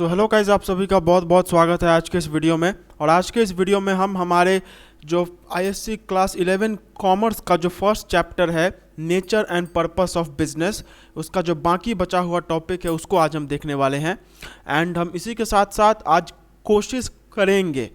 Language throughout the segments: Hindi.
सो हेलो गाइस, आप सभी का बहुत बहुत स्वागत है आज के इस वीडियो में। और आज के इस वीडियो में हम हमारे जो आईएससी क्लास 11 कॉमर्स का जो फर्स्ट चैप्टर है nature and purpose of business, उसका जो बाकी बचा हुआ टॉपिक है उसको आज हम देखने वाले हैं। एंड हम इसी के साथ साथ आज कोशिश करेंगे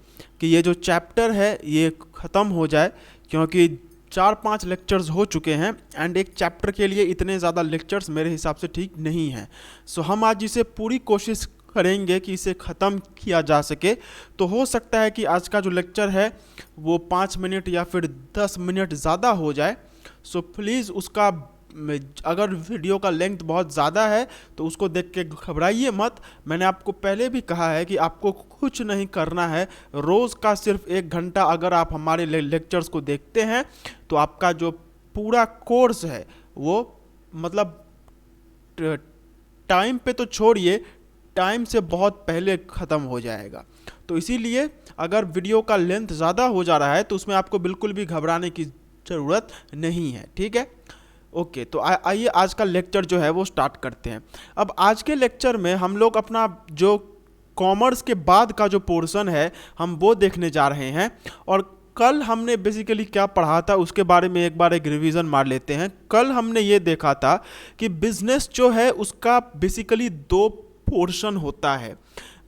कि ये जो चैप्टर है ये ख़त्म हो जाए, क्योंकि 4-5 लेक्चर्स हो चुके हैं एंड एक चैप्टर के लिए इतने ज़्यादा लेक्चर्स मेरे हिसाब से ठीक नहीं हैं। सो हम आज इसे पूरी कोशिश करेंगे कि इसे ख़त्म किया जा सके। तो हो सकता है कि आज का जो लेक्चर है वो 5 मिनट या फिर 10 मिनट ज़्यादा हो जाए। सो प्लीज़ उसका अगर वीडियो का लेंथ बहुत ज़्यादा है तो उसको देख के घबराइए मत। मैंने आपको पहले भी कहा है कि आपको कुछ नहीं करना है, रोज़ का सिर्फ 1 घंटा अगर आप हमारे लेक्चर्स को देखते हैं तो आपका जो पूरा कोर्स है वो मतलब टाइम पे तो छोड़िए, टाइम से बहुत पहले ख़त्म हो जाएगा। तो इसीलिए अगर वीडियो का लेंथ ज़्यादा हो जा रहा है तो उसमें आपको बिल्कुल भी घबराने की ज़रूरत नहीं है, ठीक है। ओके, तो आइए आज का लेक्चर जो है वो स्टार्ट करते हैं। अब आज के लेक्चर में हम लोग अपना जो कॉमर्स के बाद का जो पोर्शन है हम वो देखने जा रहे हैं। और कल हमने बेसिकली क्या पढ़ा था उसके बारे में एक बार एक रिवीजन मार लेते हैं। कल हमने ये देखा था कि बिजनेस जो है उसका बेसिकली 2 पोर्शन होता है।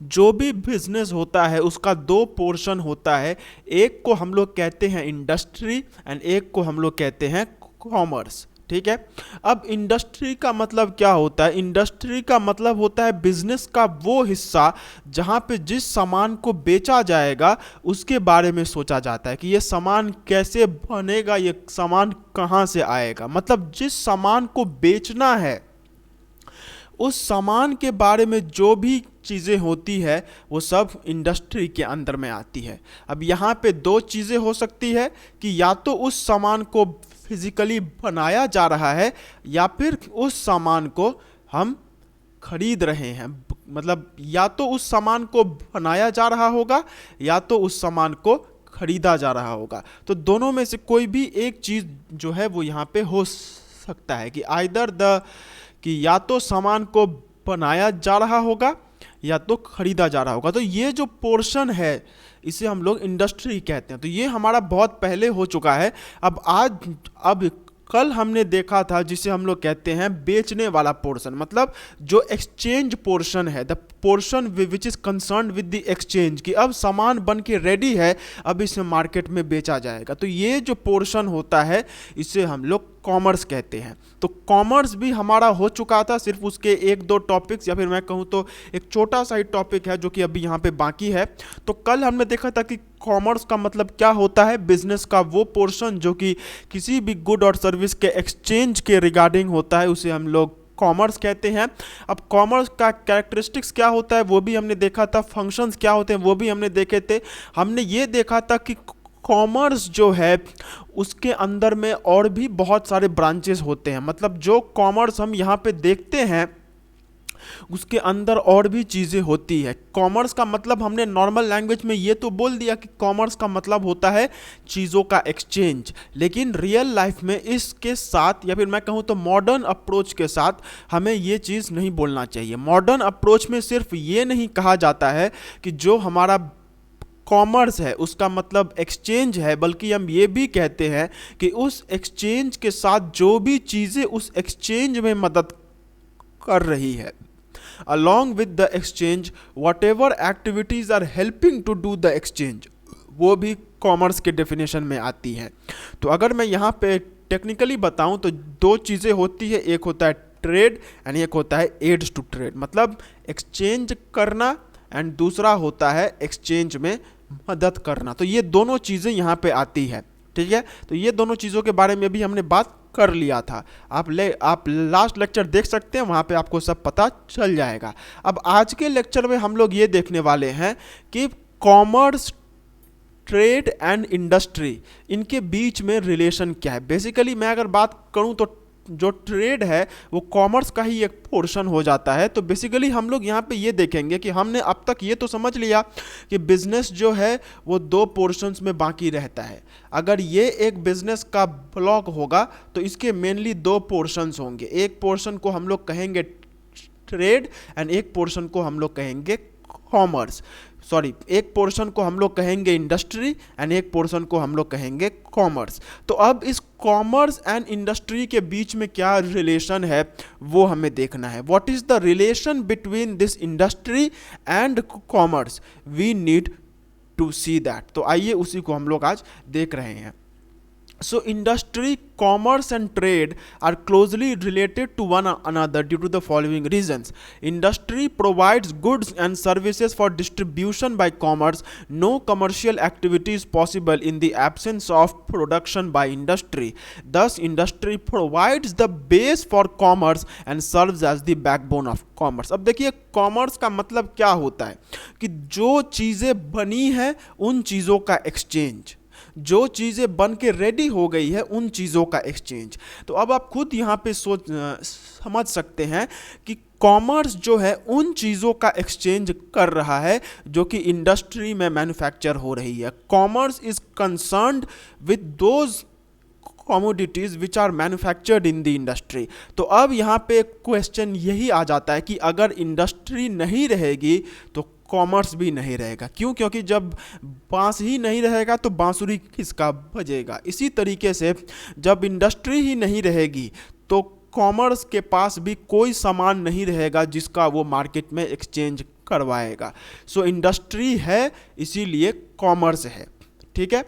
जो भी बिजनेस होता है उसका 2 पोर्शन होता है। एक को हम लोग कहते हैं इंडस्ट्री एंड एक को हम लोग कहते हैं कॉमर्स, ठीक है। अब इंडस्ट्री का मतलब क्या होता है? इंडस्ट्री का मतलब होता है बिजनेस का वो हिस्सा जहाँ पे जिस सामान को बेचा जाएगा उसके बारे में सोचा जाता है कि ये सामान कैसे बनेगा, ये सामान कहाँ से आएगा। मतलब जिस सामान को बेचना है उस सामान के बारे में जो भी चीज़ें होती है वो सब इंडस्ट्री के अंदर में आती है। अब यहाँ पे 2 चीज़ें हो सकती है कि या तो उस सामान को फिजिकली बनाया जा रहा है या फिर उस सामान को हम खरीद रहे हैं। मतलब या तो उस सामान को बनाया जा रहा होगा या तो उस सामान को खरीदा जा रहा होगा। तो दोनों में से कोई भी एक चीज़ जो है वो यहाँ पे हो सकता है कि आइदर द कि या तो सामान को बनाया जा रहा होगा या तो खरीदा जा रहा होगा। तो ये जो पोर्शन है इसे हम लोग इंडस्ट्री कहते हैं। तो ये हमारा बहुत पहले हो चुका है। अब कल हमने देखा था जिसे हम लोग कहते हैं बेचने वाला पोर्शन, मतलब जो एक्सचेंज पोर्शन है, the portion which is concern with the exchange, कि अब सामान बन के रेडी है, अब इसे मार्केट में बेचा जाएगा। तो ये जो पोर्शन होता है इसे हम लोग कॉमर्स कहते हैं। तो कॉमर्स भी हमारा हो चुका था, सिर्फ उसके 1-2 टॉपिक्स या फिर मैं कहूँ तो एक छोटा सा ही टॉपिक है जो कि अभी यहाँ पे बाकी है। तो कल हमने देखा था कि कॉमर्स का मतलब क्या होता है, बिजनेस का वो पोर्शन जो कि किसी भी गुड और सर्विस के एक्सचेंज के रिगार्डिंग होता है उसे हम लोग कॉमर्स कहते हैं। अब कॉमर्स का कैरेक्टरिस्टिक्स क्या होता है वो भी हमने देखा था, फंक्शंस क्या होते हैं वो भी हमने देखे थे। हमने ये देखा था कि कॉमर्स जो है उसके अंदर में और भी बहुत सारे ब्रांचेस होते हैं। मतलब जो कॉमर्स हम यहाँ पे देखते हैं उसके अंदर और भी चीज़ें होती है। कॉमर्स का मतलब हमने नॉर्मल लैंग्वेज में ये तो बोल दिया कि कॉमर्स का मतलब होता है चीज़ों का एक्सचेंज, लेकिन रियल लाइफ में इसके साथ या फिर मैं कहूँ तो मॉडर्न अप्रोच के साथ हमें ये चीज़ नहीं बोलना चाहिए। मॉडर्न अप्रोच में सिर्फ ये नहीं कहा जाता है कि जो हमारा कॉमर्स है उसका मतलब एक्सचेंज है, बल्कि हम ये भी कहते हैं कि उस एक्सचेंज के साथ जो भी चीज़ें उस एक्सचेंज में मदद कर रही है, along with the exchange whatever activities are helping to do the exchange, वो भी कॉमर्स के डेफिनेशन में आती है। तो अगर मैं यहाँ पे टेक्निकली बताऊँ तो 2 चीज़ें होती है, एक होता है ट्रेड एंड एक होता है एड्स टू ट्रेड, मतलब एक्सचेंज करना एंड दूसरा होता है एक्सचेंज में मदद करना। तो ये दोनों चीज़ें यहाँ पे आती है, ठीक है। तो ये दोनों चीज़ों के बारे में भी हमने बात कर लिया था। आप लास्ट लेक्चर देख सकते हैं, वहाँ पे आपको सब पता चल जाएगा। अब आज के लेक्चर में हम लोग ये देखने वाले हैं कि कॉमर्स, ट्रेड एंड इंडस्ट्री, इनके बीच में रिलेशन क्या है। बेसिकली मैं अगर बात करूँ तो जो ट्रेड है वो कॉमर्स का ही एक पोर्शन हो जाता है। तो बेसिकली हम लोग यहाँ पे ये देखेंगे कि हमने अब तक ये तो समझ लिया कि बिजनेस जो है वो 2 पोर्शंस में बाकी रहता है। अगर ये एक बिजनेस का ब्लॉक होगा तो इसके मेनली 2 पोर्शंस होंगे। एक पोर्शन को हम लोग कहेंगे ट्रेड एंड एक पोर्शन को हम लोग कहेंगे कॉमर्स। सॉरी, एक पोर्शन को हम लोग कहेंगे इंडस्ट्री एंड एक पोर्शन को हम लोग कहेंगे कॉमर्स। तो अब इस कॉमर्स एंड इंडस्ट्री के बीच में क्या रिलेशन है वो हमें देखना है। What is the relation between this industry and commerce, we need to see that. तो आइए उसी को हम लोग आज देख रहे हैं। So industry, commerce and trade are closely related to one another due to the following reasons. Industry provides goods and services for distribution by commerce. No commercial activity is possible in the absence of production by industry. Thus, industry provides the base for commerce and serves as the backbone of commerce. अब देखिए कॉमर्स का मतलब क्या होता है कि जो चीज़ें बनी हैं उन चीज़ों का एक्सचेंज, जो चीज़ें बन के रेडी हो गई है उन चीज़ों का एक्सचेंज। तो अब आप खुद यहाँ पे समझ सकते हैं कि कॉमर्स जो है उन चीज़ों का एक्सचेंज कर रहा है जो कि इंडस्ट्री में मैन्युफैक्चर हो रही है। Commerce is concerned with those commodities which are manufactured in the industry. तो अब यहाँ पे क्वेश्चन यही आ जाता है कि अगर इंडस्ट्री नहीं रहेगी तो कॉमर्स भी नहीं रहेगा। क्यों? क्योंकि जब बांस ही नहीं रहेगा तो बांसुरी किसका बजेगा। इसी तरीके से जब इंडस्ट्री ही नहीं रहेगी तो कॉमर्स के पास भी कोई सामान नहीं रहेगा जिसका वो मार्केट में एक्सचेंज करवाएगा। सो इंडस्ट्री है इसीलिए कॉमर्स है। ठीक है,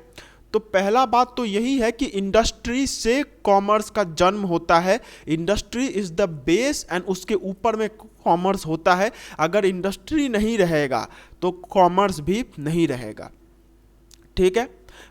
तो पहला बात तो यही है कि इंडस्ट्री से कॉमर्स का जन्म होता है। Industry is the base and उसके ऊपर में कॉमर्स होता है। अगर इंडस्ट्री नहीं रहेगा तो कॉमर्स भी नहीं रहेगा। ठीक है,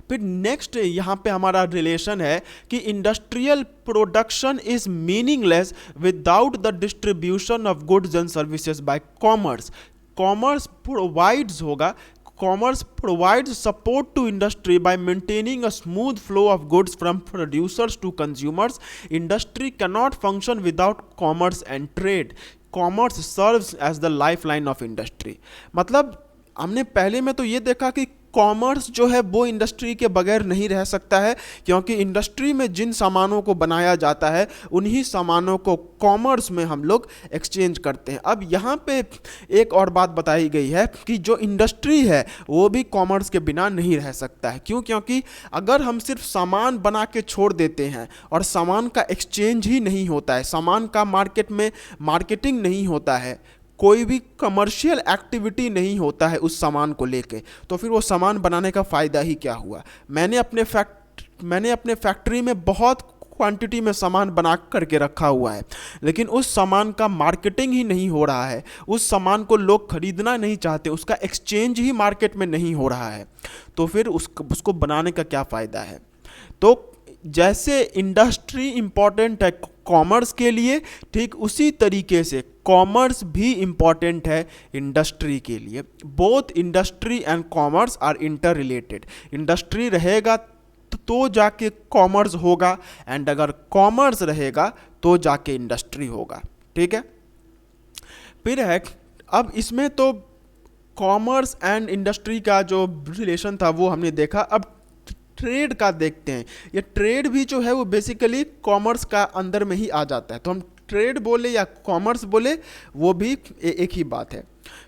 फिर नेक्स्ट यहाँ पे हमारा रिलेशन है कि industrial production is meaningless without the distribution of goods and services by commerce. Commerce provides होगा, Commerce provides support to industry by maintaining a smooth flow of goods from producers to consumers. Industry cannot function without commerce and trade. Commerce serves as the lifeline of industry. मतलब हमने पहले में तो ये देखा कि कॉमर्स जो है वो इंडस्ट्री के बगैर नहीं रह सकता है, क्योंकि इंडस्ट्री में जिन सामानों को बनाया जाता है उन्हीं सामानों को कॉमर्स में हम लोग एक्सचेंज करते हैं। अब यहाँ पे एक और बात बताई गई है कि जो इंडस्ट्री है वो भी कॉमर्स के बिना नहीं रह सकता है। क्यों? क्योंकि अगर हम सिर्फ सामान बना के छोड़ देते हैं और सामान का एक्सचेंज ही नहीं होता है, सामान का मार्केट में मार्केटिंग नहीं होता है, कोई भी कमर्शियल एक्टिविटी नहीं होता है उस सामान को लेके, तो फिर वो सामान बनाने का फ़ायदा ही क्या हुआ। मैंने अपने फैक्ट्री में बहुत क्वांटिटी में सामान बना करके रखा हुआ है, लेकिन उस सामान का मार्केटिंग ही नहीं हो रहा है, उस सामान को लोग खरीदना नहीं चाहते, उसका एक्सचेंज ही मार्केट में नहीं हो रहा है, तो फिर उसको बनाने का क्या फ़ायदा है। तो जैसे इंडस्ट्री इम्पॉर्टेंट है कॉमर्स के लिए, ठीक उसी तरीके से कॉमर्स भी इम्पॉर्टेंट है इंडस्ट्री के लिए। Both industry and commerce are interrelated. Industry रहेगा तो जाके कॉमर्स होगा, एंड अगर कॉमर्स रहेगा तो जाके इंडस्ट्री होगा। ठीक है, फिर है अब इसमें तो कॉमर्स एंड इंडस्ट्री का जो रिलेशन था वो हमने देखा। अब ट्रेड का देखते हैं। ये ट्रेड भी जो है वो बेसिकली कॉमर्स का अंदर में ही आ जाता है, तो हम ट्रेड बोले या कॉमर्स बोले वो भी एक ही बात है।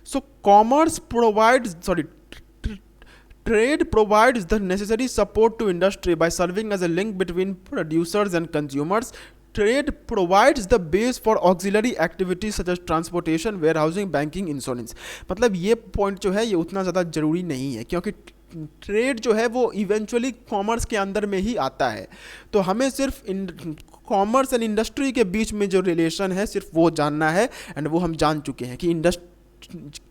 सो commerce provides trade provides the necessary support to industry by serving as a link between producers and consumers. Trade provides the base for auxiliary activities such as transportation, warehousing, banking, insurance. मतलब ये पॉइंट जो है ये उतना ज़्यादा ज़रूरी नहीं है, क्योंकि ट्रेड जो है वो इवेंचुअली कॉमर्स के अंदर में ही आता है। तो हमें सिर्फ कॉमर्स एंड इंडस्ट्री के बीच में जो रिलेशन है सिर्फ वो जानना है, एंड वो हम जान चुके हैं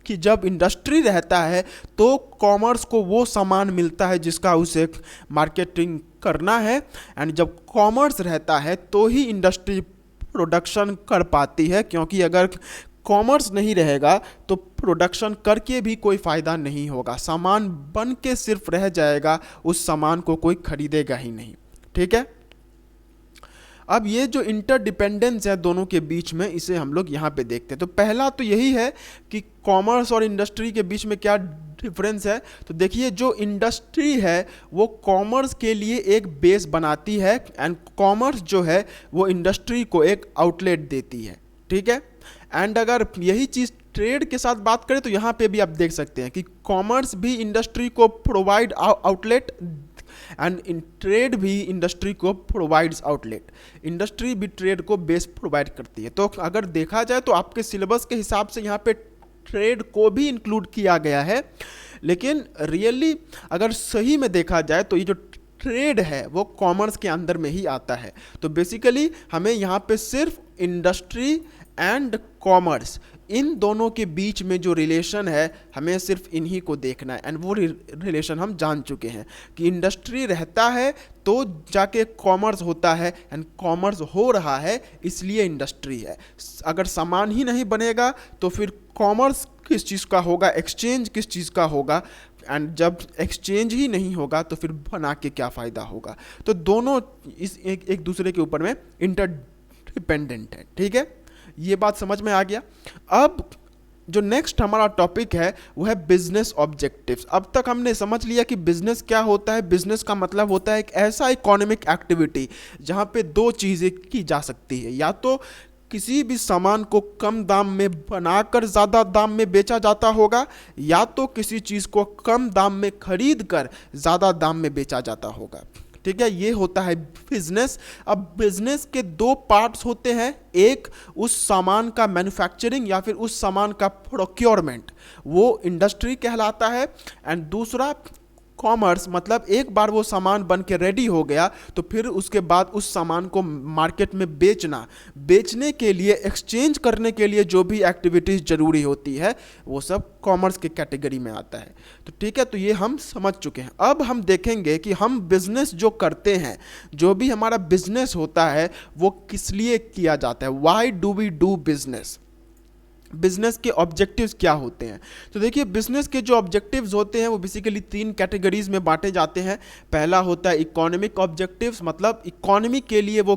कि जब इंडस्ट्री रहता है तो कॉमर्स को वो सामान मिलता है जिसका उसे मार्केटिंग करना है, एंड जब कॉमर्स रहता है तो ही इंडस्ट्री प्रोडक्शन कर पाती है, क्योंकि अगर कॉमर्स नहीं रहेगा तो प्रोडक्शन करके भी कोई फ़ायदा नहीं होगा, सामान बन के सिर्फ रह जाएगा, उस सामान को कोई खरीदेगा ही नहीं। ठीक है, अब ये जो इंटरडिपेंडेंस है दोनों के बीच में, इसे हम लोग यहाँ पे देखते हैं। तो पहला तो यही है कि कॉमर्स और इंडस्ट्री के बीच में क्या डिफरेंस है। तो देखिए, जो इंडस्ट्री है वो कॉमर्स के लिए एक बेस बनाती है, एंड कॉमर्स जो है वो इंडस्ट्री को एक आउटलेट देती है। ठीक है, एंड अगर यही चीज़ ट्रेड के साथ बात करें तो यहाँ पे भी आप देख सकते हैं कि कॉमर्स भी इंडस्ट्री को provide outlet and in trade भी इंडस्ट्री को प्रोवाइड्स आउटलेट। इंडस्ट्री भी ट्रेड को बेस प्रोवाइड करती है। तो अगर देखा जाए तो आपके सिलेबस के हिसाब से यहाँ पे ट्रेड को भी इंक्लूड किया गया है, लेकिन रियली अगर सही में देखा जाए तो ये जो ट्रेड है वो कॉमर्स के अंदर में ही आता है। तो बेसिकली हमें यहाँ पे सिर्फ इंडस्ट्री एंड कॉमर्स, इन दोनों के बीच में जो रिलेशन है हमें सिर्फ इन्हीं को देखना है। एंड वो रिलेशन हम जान चुके हैं कि इंडस्ट्री रहता है तो जाके कॉमर्स होता है, एंड कॉमर्स हो रहा है इसलिए इंडस्ट्री है। अगर सामान ही नहीं बनेगा तो फिर कॉमर्स किस चीज़ का होगा, एक्सचेंज किस चीज़ का होगा, एंड जब एक्सचेंज ही नहीं होगा तो फिर बना के क्या फ़ायदा होगा। तो दोनों इस एक दूसरे के ऊपर में इंटरडिपेंडेंट है। ठीक है, ये बात समझ में आ गया। अब जो नेक्स्ट हमारा टॉपिक है वो है बिजनेस ऑब्जेक्टिव्स। अब तक हमने समझ लिया कि बिजनेस क्या होता है। बिजनेस का मतलब होता है एक ऐसा इकोनॉमिक एक्टिविटी जहाँ पे दो चीज़ें की जा सकती है, या तो किसी भी सामान को कम दाम में बनाकर ज़्यादा दाम में बेचा जाता होगा, या तो किसी चीज़ को कम दाम में खरीद कर ज़्यादा दाम में बेचा जाता होगा। ठीक है, ये होता है बिजनेस। अब बिजनेस के दो पार्ट्स होते हैं, एक उस सामान का मैन्युफैक्चरिंग या फिर उस सामान का प्रोक्योरमेंट, वो इंडस्ट्री कहलाता है, एंड दूसरा कॉमर्स, मतलब एक बार वो सामान बन के रेडी हो गया तो फिर उसके बाद उस सामान को मार्केट में बेचना, बेचने के लिए, एक्सचेंज करने के लिए जो भी एक्टिविटीज़ ज़रूरी होती है वो सब कॉमर्स के कैटेगरी में आता है। तो ठीक है, तो ये हम समझ चुके हैं। अब हम देखेंगे कि हम बिजनेस जो करते हैं, जो भी हमारा बिजनेस होता है वो किस लिए किया जाता है, why do we do business, business के ऑब्जेक्टिव्स क्या होते हैं। तो देखिए, बिजनेस के जो ऑब्जेक्टिव्स होते हैं वो बेसिकली तीन कैटेगरीज में बांटे जाते हैं। पहला होता है इकोनॉमिक ऑब्जेक्टिव्स, मतलब इकोनॉमी के लिए वो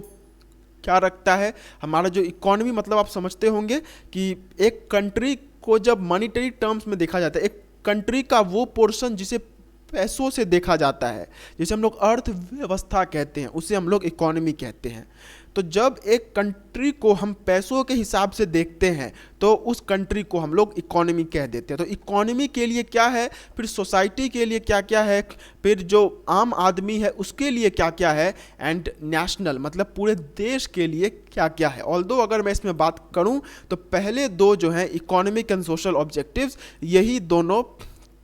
क्या रखता है। हमारा जो इकोनॉमी मतलब आप समझते होंगे कि एक कंट्री को जब मॉनिटरी टर्म्स में देखा जाता है, एक कंट्री का वो पोर्शन जिसे पैसों से देखा जाता है, जिसे हम लोग अर्थव्यवस्था कहते हैं, उसे हम लोग इकोनॉमी कहते हैं। तो जब एक कंट्री को हम पैसों के हिसाब से देखते हैं तो उस कंट्री को हम लोग इकोनॉमी कह देते हैं। तो इकोनॉमी के लिए क्या है, फिर सोसाइटी के लिए क्या क्या है, फिर जो आम आदमी है उसके लिए क्या क्या है, एंड नेशनल मतलब पूरे देश के लिए क्या क्या है। ऑल्दो अगर मैं इसमें बात करूं तो पहले दो जो हैं इकोनॉमिक एंड सोशल ऑब्जेक्टिव्स, यही दोनों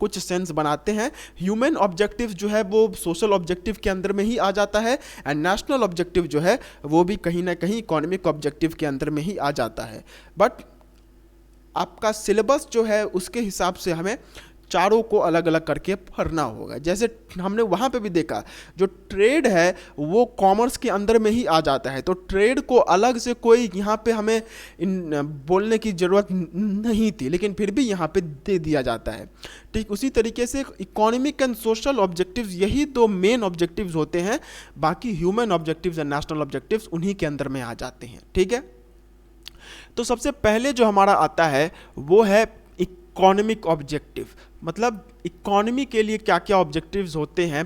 कुछ सेंस बनाते हैं। ह्यूमन ऑब्जेक्टिव जो है वो सोशल ऑब्जेक्टिव के अंदर में ही आ जाता है, एंड नेशनल ऑब्जेक्टिव जो है वो भी कहीं ना कहीं इकोनॉमिक ऑब्जेक्टिव के अंदर में ही आ जाता है। बट आपका सिलेबस जो है उसके हिसाब से हमें चारों को अलग अलग करके पढ़ना होगा। जैसे हमने वहाँ पे भी देखा, जो ट्रेड है वो कॉमर्स के अंदर में ही आ जाता है, तो ट्रेड को अलग से कोई यहाँ पे हमें बोलने की ज़रूरत नहीं थी, लेकिन फिर भी यहाँ पे दे दिया जाता है। ठीक उसी तरीके से इकोनॉमिक एंड सोशल ऑब्जेक्टिव्स, यही दो मेन ऑब्जेक्टिव्स होते हैं, बाकी human objectives and national objectives उन्हीं के अंदर में आ जाते हैं। ठीक है, तो सबसे पहले जो हमारा आता है वो है इकोनॉमिक ऑब्जेक्टिव, मतलब इकोनॉमी के लिए क्या क्या ऑब्जेक्टिव्स होते हैं,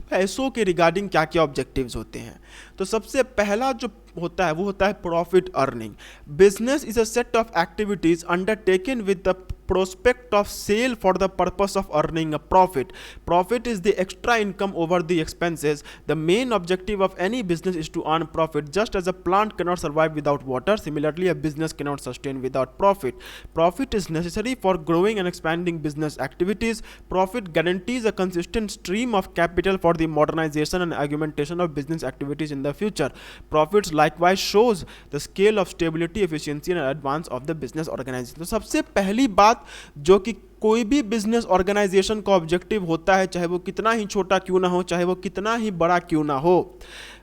पैसों के रिगार्डिंग क्या क्या ऑब्जेक्टिव्स होते हैं। तो सबसे पहला जो होता है वो होता है profit earning. Business is a set of activities undertaken with the prospect of sale for the purpose of earning a profit. Profit is the extra income over the expenses. The main objective of any business is to earn profit. Just as a plant cannot survive without water, similarly a business cannot sustain without profit. Profit is necessary for growing and expanding business activities. Profit guarantees a consistent stream of capital for the modernization and augmentation of business activities in the future. Profits likewise shows the scale of stability, efficiency and advance of the business organization. तो सबसे पहली बात जो कि कोई भी बिजनेस ऑर्गेनाइजेशन का ऑब्जेक्टिव होता है, चाहे वो कितना ही छोटा क्यों ना हो, चाहे वो कितना ही बड़ा क्यों ना हो,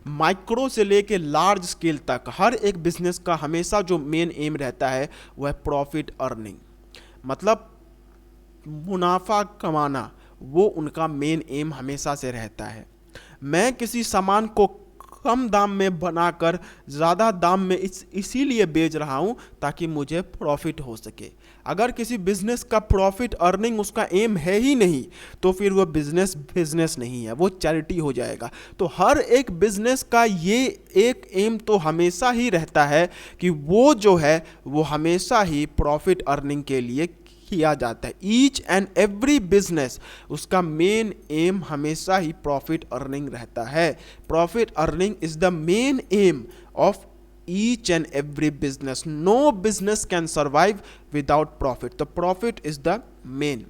माइक्रो से लेके लार्ज स्केल तक हर एक बिजनेस का हमेशा जो मेन एम रहता है वह है प्रॉफिट अर्निंग, मतलब मुनाफा कमाना, वो उनका मेन एम हमेशा से रहता है। मैं किसी सामान को कम दाम में बनाकर ज़्यादा दाम में इसीलिए बेच रहा हूँ ताकि मुझे प्रॉफिट हो सके। अगर किसी बिजनेस का प्रॉफिट अर्निंग उसका एम है ही नहीं तो फिर वो बिजनेस नहीं है, वो चैरिटी हो जाएगा। तो हर एक बिजनेस का ये एक एम तो हमेशा ही रहता है कि वो जो है वो हमेशा ही प्रॉफिट अर्निंग के लिए किया जाता है। ईच एंड एवरी बिजनेस उसका मेन एम हमेशा ही प्रॉफिट अर्निंग रहता है। Profit earning is the main aim of each and every business. No business can survive without profit. तो प्रॉफिट इज द मेन।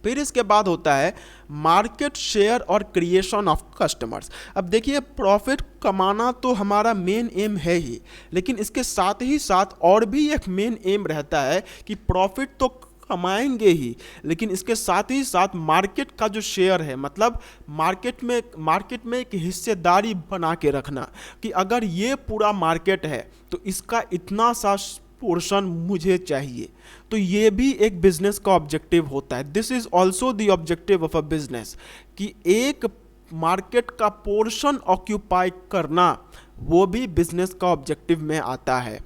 फिर इसके बाद होता है मार्केट शेयर और क्रिएशन ऑफ कस्टमर्स। अब देखिए, प्रॉफिट कमाना तो हमारा मेन एम है ही, लेकिन इसके साथ ही साथ और भी एक मेन एम रहता है कि प्रॉफिट तो कमाएंगे ही, लेकिन इसके साथ ही साथ मार्केट का जो शेयर है, मतलब मार्केट में एक हिस्सेदारी बना के रखना कि अगर ये पूरा मार्केट है तो इसका इतना सा पोर्शन मुझे चाहिए। तो ये भी एक बिजनेस का ऑब्जेक्टिव होता है। This is also the objective of a business कि एक मार्केट का पोर्शन ऑक्यूपाई करना, वो भी बिजनेस का ऑब्जेक्टिव में आता है।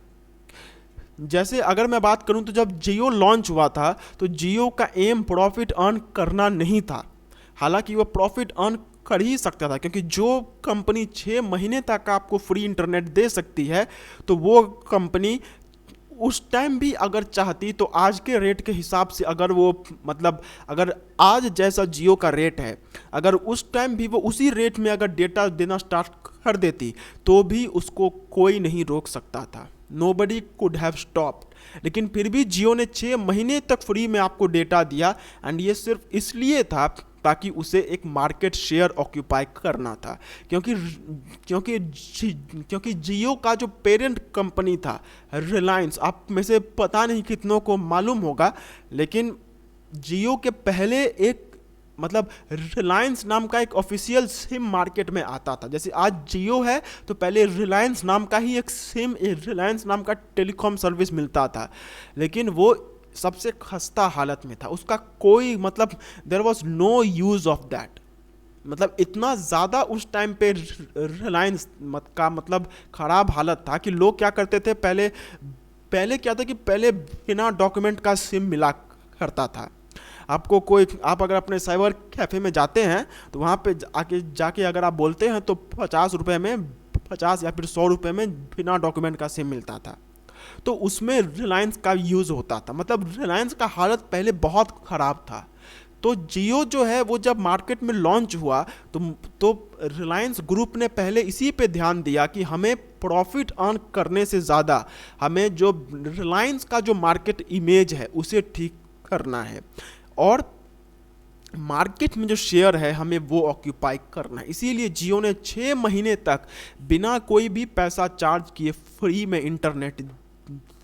जैसे अगर मैं बात करूं तो जब जियो लॉन्च हुआ था तो जियो का एम प्रॉफिट अर्न करना नहीं था। हालांकि वो प्रॉफिट अर्न कर ही सकता था, क्योंकि जो कंपनी 6 महीने तक आपको फ्री इंटरनेट दे सकती है तो वो कंपनी उस टाइम भी अगर चाहती तो आज के रेट के हिसाब से, अगर वो मतलब अगर आज जैसा जियो का रेट है, अगर उस टाइम भी वो उसी रेट में अगर डेटा देना स्टार्ट कर देती तो भी उसको कोई नहीं रोक सकता था। Nobody could have stopped. लेकिन फिर भी जियो ने 6 महीने तक फ्री में आपको डेटा दिया, एंड ये सिर्फ इसलिए था ताकि उसे एक मार्केट शेयर ऑक्यूपाई करना था। क्योंकि जियो का जो पेरेंट कंपनी था रिलायंस, आप में से पता नहीं कितनों को मालूम होगा, लेकिन जियो के पहले एक मतलब रिलायंस नाम का एक ऑफिशियल सिम मार्केट में आता था। जैसे आज जियो है तो पहले रिलायंस नाम का ही एक सिम, रिलायंस नाम का टेलीकॉम सर्विस मिलता था, लेकिन वो सबसे खस्ता हालत में था। उसका कोई मतलब there was no use of that. मतलब इतना ज़्यादा उस टाइम पे रिलायंस का मतलब ख़राब हालत था कि लोग क्या करते थे, पहले क्या था कि पहले बिना डॉक्यूमेंट का सिम मिला करता था। आप अगर अपने साइबर कैफ़े में जाते हैं तो वहाँ पे जाके अगर आप बोलते हैं तो 50 रुपये में, 50 या फिर 100 रुपये में बिना डॉक्यूमेंट का सिम मिलता था। तो उसमें रिलायंस का यूज़ होता था। मतलब रिलायंस का हालत पहले बहुत ख़राब था। तो जियो जो है वो जब मार्केट में लॉन्च हुआ तो रिलायंस ग्रुप ने पहले इसी पे ध्यान दिया कि हमें प्रॉफिट अर्न करने से ज़्यादा हमें जो रिलायंस का जो मार्केट इमेज है उसे ठीक करना है, और मार्केट में जो शेयर है हमें वो ऑक्यूपाई करना है। इसीलिए जियो ने 6 महीने तक बिना कोई भी पैसा चार्ज किए फ्री में इंटरनेट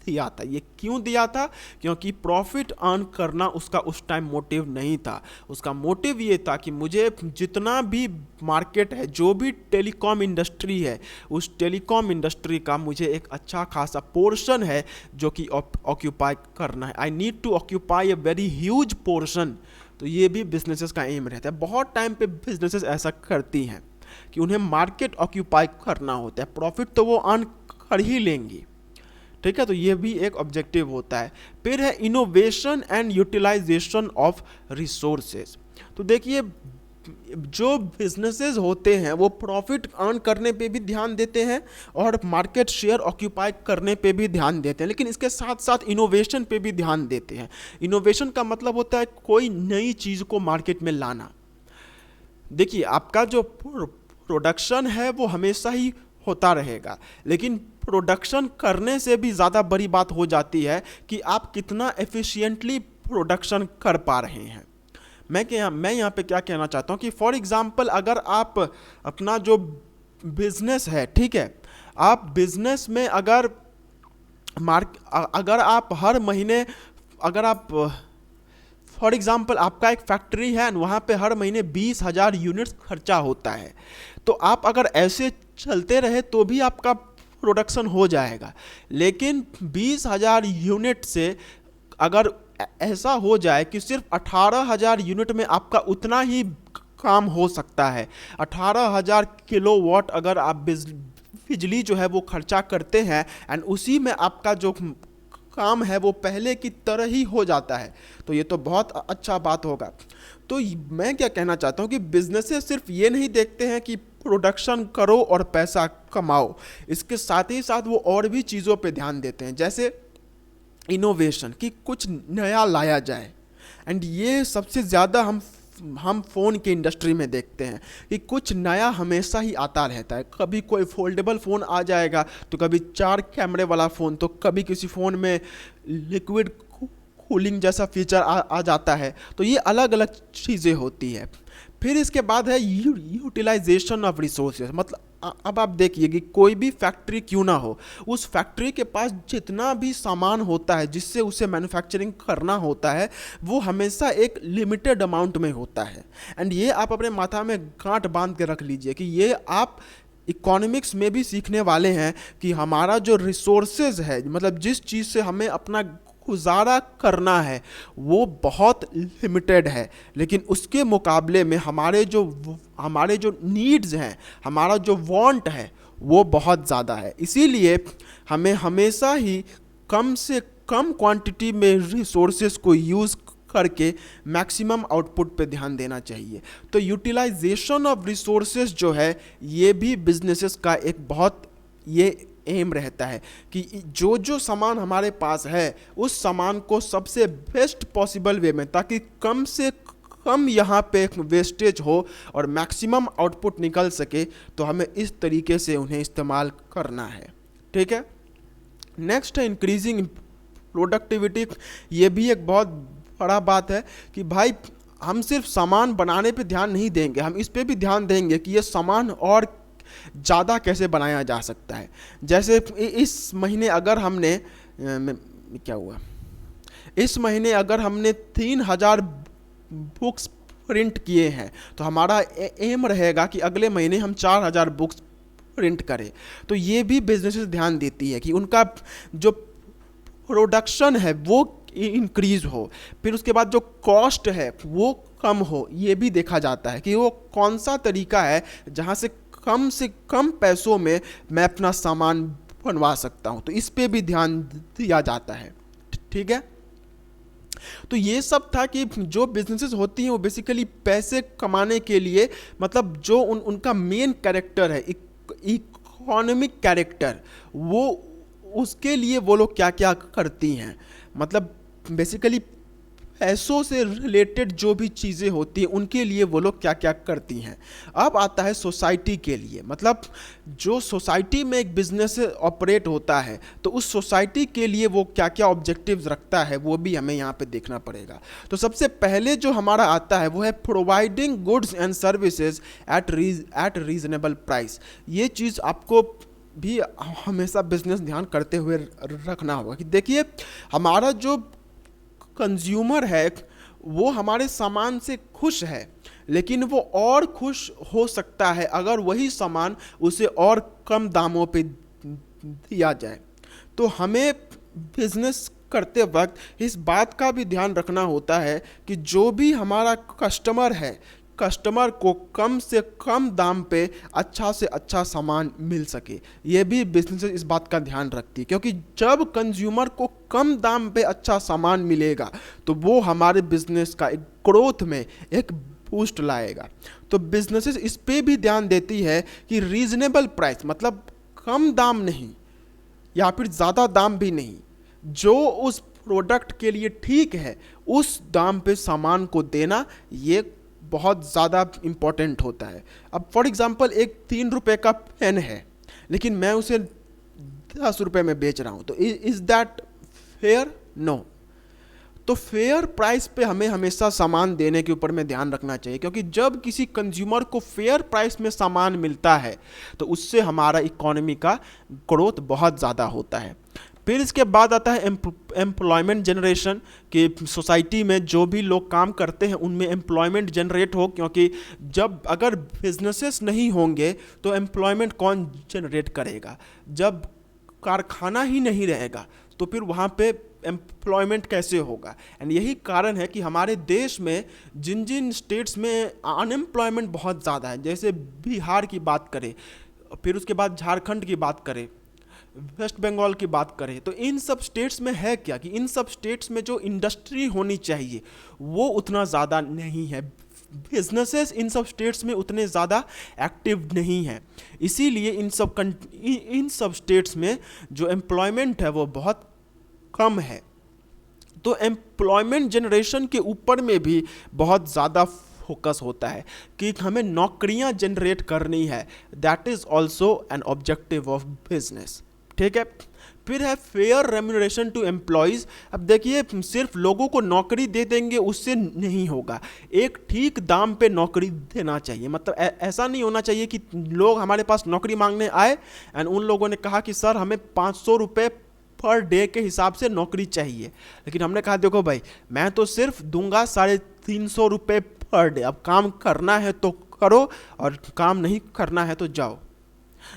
दिया था। ये क्यों दिया था? क्योंकि प्रॉफिट अर्न करना उसका उस टाइम मोटिव नहीं था। उसका मोटिव ये था कि मुझे जितना भी मार्केट है, जो भी टेलीकॉम इंडस्ट्री है, उस टेलीकॉम इंडस्ट्री का मुझे एक अच्छा खासा पोर्शन है जो कि ऑक्यूपाई करना है। I need to occupy a very huge portion. तो ये भी बिजनेसेस का एम रहता है। बहुत टाइम पे बिजनेसेस ऐसा करती हैं कि उन्हें मार्केट ऑक्यूपाई करना होता है, प्रॉफिट तो वो अर्न कर ही लेंगी। ठीक है, तो ये भी एक ऑब्जेक्टिव होता है। फिर है innovation and utilisation of resources. तो देखिए, जो बिजनेसेस होते हैं वो प्रॉफिट अर्न करने पे भी ध्यान देते हैं और मार्केट शेयर ऑक्यूपाई करने पे भी ध्यान देते हैं, लेकिन इसके साथ साथ इनोवेशन पे भी ध्यान देते हैं। इनोवेशन का मतलब होता है कोई नई चीज़ को मार्केट में लाना। देखिए, आपका जो प्रोडक्शन है वो हमेशा ही होता रहेगा, लेकिन प्रोडक्शन करने से भी ज़्यादा बड़ी बात हो जाती है कि आप कितना एफिशिएंटली प्रोडक्शन कर पा रहे हैं। मैं यहाँ पे क्या कहना चाहता हूँ कि फॉर एग्जांपल, अगर आप अपना जो बिजनेस है, ठीक है, आप बिजनेस में अगर आप हर महीने, अगर आप फॉर एग्जांपल आपका एक फैक्ट्री है, वहाँ पे हर महीने 20,000 यूनिट्स खर्चा होता है, तो आप अगर ऐसे चलते रहे तो भी आपका प्रोडक्शन हो जाएगा। लेकिन 20,000 यूनिट से अगर ऐसा हो जाए कि सिर्फ 18,000 यूनिट में आपका उतना ही काम हो सकता है। 18,000 किलोवाट अगर आप बिजली जो है वो खर्चा करते हैं एंड उसी में आपका जो काम है वो पहले की तरह ही हो जाता है, तो ये तो बहुत अच्छा बात होगा। तो मैं क्या कहना चाहता हूँ कि बिजनेसेस सिर्फ ये नहीं देखते हैं कि प्रोडक्शन करो और पैसा कमाओ, इसके साथ ही साथ वो और भी चीज़ों पे ध्यान देते हैं, जैसे इनोवेशन, कि कुछ नया लाया जाए। एंड ये सबसे ज़्यादा हम फ़ोन के इंडस्ट्री में देखते हैं कि कुछ नया हमेशा ही आता रहता है। कभी कोई फोल्डेबल फ़ोन आ जाएगा, तो कभी 4 कैमरे वाला फ़ोन, तो कभी किसी फ़ोन में लिक्विड कूलिंग जैसा फीचर आ जाता है। तो ये अलग अलग चीज़ें होती है। फिर इसके बाद है यूटिलाइजेशन ऑफ रिसोर्सेज। मतलब अब आप देखिए कि कोई भी फैक्ट्री क्यों ना हो, उस फैक्ट्री के पास जितना भी सामान होता है जिससे उसे मैन्युफैक्चरिंग करना होता है, वो हमेशा एक लिमिटेड अमाउंट में होता है। एंड ये आप अपने माथा में गांठ बांध के रख लीजिए कि ये आप इकोनॉमिक्स में भी सीखने वाले हैं कि हमारा जो रिसोर्सेज है, मतलब जिस चीज़ से हमें अपना गुजारा करना है, वो बहुत लिमिटेड है, लेकिन उसके मुकाबले में हमारे जो नीड्स हैं, हमारा जो वांट है, वो बहुत ज़्यादा है। इसीलिए हमें हमेशा ही कम से कम क्वांटिटी में रिसोर्सेज को यूज़ करके मैक्सिमम आउटपुट पे ध्यान देना चाहिए। तो यूटिलाइजेशन ऑफ रिसोर्सेज जो है, ये भी बिजनेसेस का एक बहुत ये एम रहता है कि जो सामान हमारे पास है उस सामान को सबसे बेस्ट पॉसिबल वे में, ताकि कम से कम यहाँ पे वेस्टेज हो और मैक्सिमम आउटपुट निकल सके, तो हमें इस तरीके से उन्हें इस्तेमाल करना है। ठीक है। नेक्स्ट है इंक्रीजिंग प्रोडक्टिविटी। ये भी एक बहुत बड़ा बात है कि भाई हम सिर्फ सामान बनाने पे ध्यान नहीं देंगे, हम इस पे भी ध्यान देंगे कि ये सामान और ज़्यादा कैसे बनाया जा सकता है। जैसे इस महीने अगर हमने क्या हुआ, इस महीने अगर हमने 3,000 बुक्स प्रिंट किए हैं, तो हमारा एम रहेगा कि अगले महीने हम 4,000 बुक्स प्रिंट करें। तो ये भी बिजनेसेस ध्यान देती है कि उनका जो प्रोडक्शन है वो इंक्रीज हो, फिर उसके बाद जो कॉस्ट है वो कम हो। ये भी देखा जाता है कि वो कौन सा तरीका है जहाँ से कम पैसों में मैं अपना सामान बनवा सकता हूँ, तो इस पे भी ध्यान दिया जाता है। ठीक है। तो ये सब था कि जो बिजनेसेस होती हैं वो बेसिकली पैसे कमाने के लिए, मतलब जो उनका मेन कैरेक्टर है, इकोनॉमिक कैरेक्टर, वो उसके लिए वो लोग क्या क्या करती हैं, मतलब बेसिकली पैसों से रिलेटेड जो भी चीज़ें होती हैं उनके लिए वो लोग क्या क्या करती हैं। अब आता है सोसाइटी के लिए, मतलब जो सोसाइटी में एक बिजनेस ऑपरेट होता है, तो उस सोसाइटी के लिए वो क्या क्या ऑब्जेक्टिव्स रखता है, वो भी हमें यहाँ पे देखना पड़ेगा। तो सबसे पहले जो हमारा आता है वो है providing goods and services at reasonable price. ये चीज़ आपको भी हमेशा बिजनेस ध्यान करते हुए रखना होगा कि देखिए हमारा जो कंज्यूमर है वो हमारे सामान से खुश है, लेकिन वो और खुश हो सकता है अगर वही सामान उसे और कम दामों पे दिया जाए। तो हमें बिजनेस करते वक्त इस बात का भी ध्यान रखना होता है कि जो भी हमारा कस्टमर है, कस्टमर को कम से कम दाम पे अच्छा से अच्छा सामान मिल सके। ये भी बिजनेस इस बात का ध्यान रखती है, क्योंकि जब कंज्यूमर को कम दाम पे अच्छा सामान मिलेगा तो वो हमारे बिजनेस का एक ग्रोथ में एक बूस्ट लाएगा। तो बिजनेसेस इस पे भी ध्यान देती है कि रीजनेबल प्राइस, मतलब कम दाम नहीं या फिर ज़्यादा दाम भी नहीं, जो उस प्रोडक्ट के लिए ठीक है उस दाम पे सामान को देना, ये बहुत ज़्यादा इम्पॉर्टेंट होता है। अब फॉर एग्जांपल एक 3 रुपये का पेन है, लेकिन मैं उसे 10 रुपये में बेच रहा हूँ, तो इज़ दैट फेयर? नो। तो फेयर प्राइस पे हमें हमेशा सामान देने के ऊपर में ध्यान रखना चाहिए, क्योंकि जब किसी कंज्यूमर को फेयर प्राइस में सामान मिलता है तो उससे हमारा इकोनॉमी का ग्रोथ बहुत ज़्यादा होता है। फिर इसके बाद आता है एम्प्लॉयमेंट जनरेशन, कि सोसाइटी में जो भी लोग काम करते हैं उनमें एम्प्लॉयमेंट जनरेट हो, क्योंकि जब अगर बिजनेसेस नहीं होंगे तो एम्प्लॉयमेंट कौन जनरेट करेगा? जब कारखाना ही नहीं रहेगा तो फिर वहाँ पे एम्प्लॉयमेंट कैसे होगा। एंड यही कारण है कि हमारे देश में जिन जिन स्टेट्स में अनएम्प्लॉयमेंट बहुत ज़्यादा है, जैसे बिहार की बात करें, फिर उसके बाद झारखंड की बात करें, वेस्ट बंगाल की बात करें, तो इन सब स्टेट्स में है क्या कि इन सब स्टेट्स में जो इंडस्ट्री होनी चाहिए वो उतना ज़्यादा नहीं है, बिजनेसेस इन सब स्टेट्स में उतने ज़्यादा एक्टिव नहीं है। इसीलिए इन सब स्टेट्स में जो एम्प्लॉयमेंट है वो बहुत कम है। तो एम्प्लॉयमेंट जनरेशन के ऊपर में भी बहुत ज़्यादा फोकस होता है कि हमें नौकरियां जनरेट करनी है। That is also an objective of business. ठीक है, फिर है फेयर रेम्यूनरेशन टू एम्प्लॉयज़। अब देखिए, सिर्फ लोगों को नौकरी दे देंगे उससे नहीं होगा, एक ठीक दाम पे नौकरी देना चाहिए। मतलब ऐसा नहीं होना चाहिए कि लोग हमारे पास नौकरी मांगने आए एंड उन लोगों ने कहा कि सर हमें 500 रुपये पर डे के हिसाब से नौकरी चाहिए, लेकिन हमने कहा देखो भाई मैं तो सिर्फ दूंगा 350 रुपये पर डे, अब काम करना है तो करो और काम नहीं करना है तो जाओ।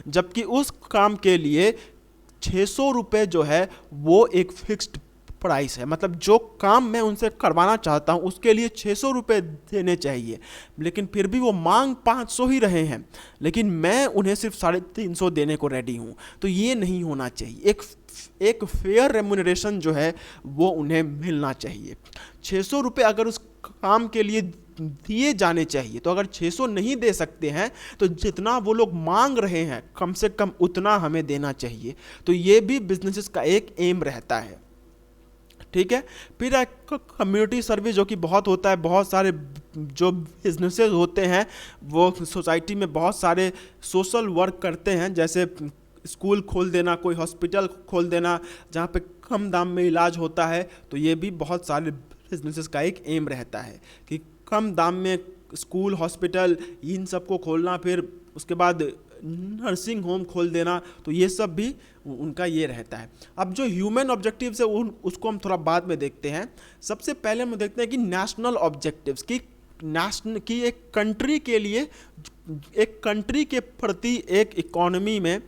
जबकि उस काम के लिए 600 रुपये जो है वो एक फिक्स्ड प्राइस है। मतलब जो काम मैं उनसे करवाना चाहता हूँ उसके लिए 600 रुपये देने चाहिए, लेकिन फिर भी वो मांग 500 ही रहे हैं, लेकिन मैं उन्हें सिर्फ 350 देने को रेडी हूँ। तो ये नहीं होना चाहिए। एक फेयर रेम्यूनरेशन जो है वो उन्हें मिलना चाहिए। 600 रुपये अगर उस काम के लिए दिए जाने चाहिए, तो अगर 600 नहीं दे सकते हैं तो जितना वो लोग मांग रहे हैं कम से कम उतना हमें देना चाहिए। तो ये भी बिजनेसेस का एक एम रहता है। ठीक है, फिर कम्युनिटी सर्विस जो कि बहुत होता है। बहुत सारे जो बिजनेसेस होते हैं वो सोसाइटी में बहुत सारे सोशल वर्क करते हैं, जैसे स्कूल खोल देना, कोई हॉस्पिटल खोल देना जहाँ पे कम दाम में इलाज होता है। तो ये भी बहुत सारे बिजनेसेस का एक एम रहता है कि कम दाम में स्कूल, हॉस्पिटल इन सब को खोलना, फिर उसके बाद नर्सिंग होम खोल देना। तो ये सब भी उनका ये रहता है। अब जो ह्यूमन ऑब्जेक्टिव्स है उसको हम थोड़ा बाद में देखते हैं। सबसे पहले हम देखते हैं कि नेशनल ऑब्जेक्टिव्स की एक कंट्री के लिए, एक कंट्री के प्रति एक इकोनॉमी में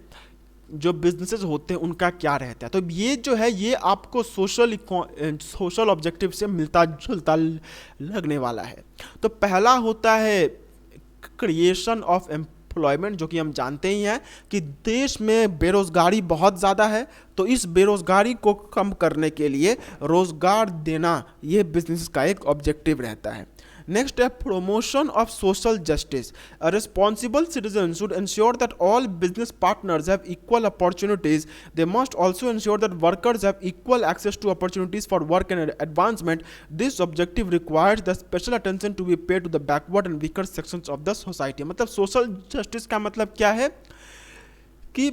जो बिजनेसेस होते हैं उनका क्या रहता है। तो ये जो है ये आपको सोशल ऑब्जेक्टिव से मिलता जुलता लगने वाला है। तो पहला होता है क्रिएशन ऑफ एम्प्लॉयमेंट, जो कि हम जानते ही हैं कि देश में बेरोजगारी बहुत ज़्यादा है, तो इस बेरोजगारी को कम करने के लिए रोजगार देना ये बिजनेस का एक ऑब्जेक्टिव रहता है। नेक्स्ट है promotion of social justice. A responsible citizen should ensure that all business partners have equal opportunities. They must also ensure that workers have equal access to opportunities for work and advancement. This objective requires the special attention to be paid to the backward and weaker sections of the society. मतलब social justice का मतलब क्या है कि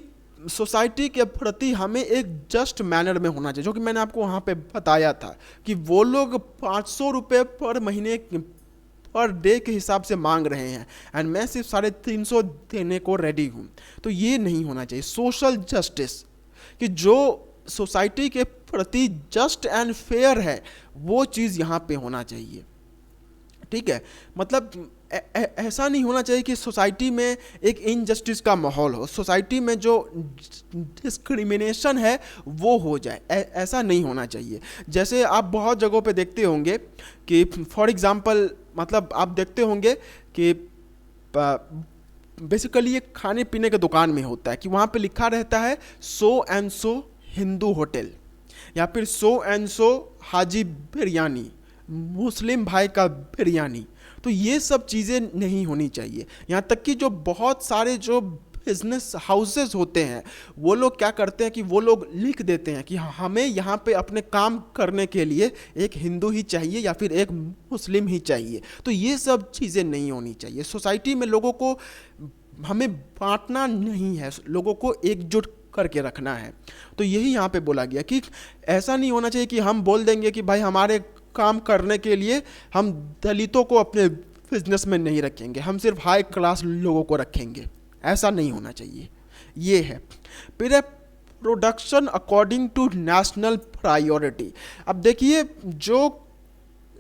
सोसाइटी के प्रति हमें एक जस्ट मैनर में होना चाहिए, जो कि मैंने आपको वहाँ पे बताया था कि वो लोग 500 रुपये पर महीने पर डे के हिसाब से मांग रहे हैं एंड मैं सिर्फ 350 देने को रेडी हूँ। तो ये नहीं होना चाहिए। सोशल जस्टिस कि जो सोसाइटी के प्रति जस्ट एंड फेयर है वो चीज़ यहाँ पे होना चाहिए। ठीक है, मतलब ऐसा नहीं होना चाहिए कि सोसाइटी में एक इनजस्टिस का माहौल हो, सोसाइटी में जो डिस्क्रिमिनेशन है वो हो जाए, ऐसा नहीं होना चाहिए। जैसे आप बहुत जगहों पे देखते होंगे कि फॉर एग्जांपल, मतलब आप देखते होंगे कि बेसिकली ये खाने पीने के दुकान में होता है कि वहाँ पे लिखा रहता है so and so Hindu hotel या फिर सो एंड सो हाजी बिरयानी, मुस्लिम भाई का बिरयानी। तो ये सब चीज़ें नहीं होनी चाहिए। यहाँ तक कि जो बहुत सारे जो बिजनेस हाउसेस होते हैं वो लोग क्या करते हैं कि वो लोग लिख देते हैं कि हमें यहाँ पे अपने काम करने के लिए एक हिंदू ही चाहिए या फिर एक मुस्लिम ही चाहिए। तो ये सब चीज़ें नहीं होनी चाहिए। सोसाइटी में लोगों को हमें बांटना नहीं है, लोगों को एकजुट करके रखना है। तो यही यहाँ पे बोला गया कि ऐसा नहीं होना चाहिए कि हम बोल देंगे कि भाई हमारे काम करने के लिए हम दलितों को अपने बिजनेस में नहीं रखेंगे, हम सिर्फ हाई क्लास लोगों को रखेंगे। ऐसा नहीं होना चाहिए। ये है। फिर है production according to national priority. अब देखिए जो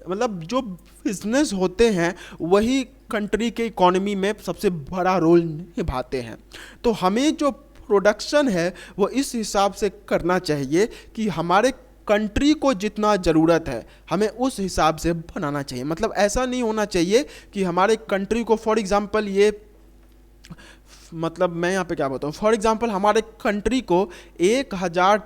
बिजनेस होते हैं वही कंट्री के इकोनॉमी में सबसे बड़ा रोल निभाते हैं। तो हमें जो प्रोडक्शन है वो इस हिसाब से करना चाहिए कि हमारे कंट्री को जितना ज़रूरत है हमें उस हिसाब से बनाना चाहिए। मतलब ऐसा नहीं होना चाहिए कि हमारे कंट्री को, फॉर एग्जांपल ये, मतलब मैं यहाँ पे क्या बताऊँ, फॉर एग्जांपल हमारे कंट्री को 1000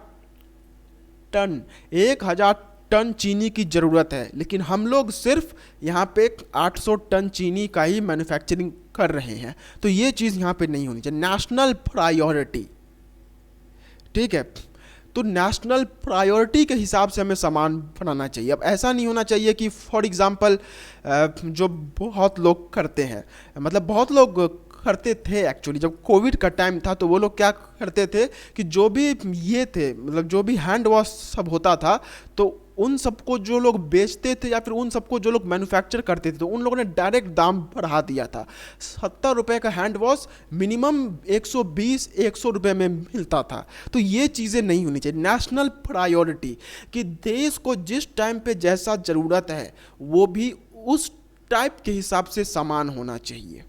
टन चीनी की ज़रूरत है, लेकिन हम लोग सिर्फ यहाँ पे 800 टन चीनी का ही मैन्युफैक्चरिंग कर रहे हैं। तो ये चीज़ यहाँ पे नहीं होनी चाहिए। नेशनल प्रायोरिटी, ठीक है, तो नेशनल प्रायोरिटी के हिसाब से हमें सामान बनाना चाहिए। अब ऐसा नहीं होना चाहिए कि फॉर एग्जांपल जो बहुत लोग करते हैं, मतलब बहुत लोग करते थे एक्चुअली, जब कोविड का टाइम था तो वो लोग क्या करते थे कि जो भी ये थे, मतलब जो भी हैंड वॉश सब होता था, तो उन सबको जो लोग बेचते थे या फिर उन सबको जो लोग मैन्युफैक्चर करते थे, तो उन लोगों ने डायरेक्ट दाम बढ़ा दिया था। 70 रुपये का हैंड वॉश मिनिमम 120-100 रुपये में मिलता था। तो ये चीज़ें नहीं होनी चाहिए। नेशनल प्रायोरिटी कि देश को जिस टाइम पे जैसा ज़रूरत है वो भी उस टाइप के हिसाब से सामान होना चाहिए,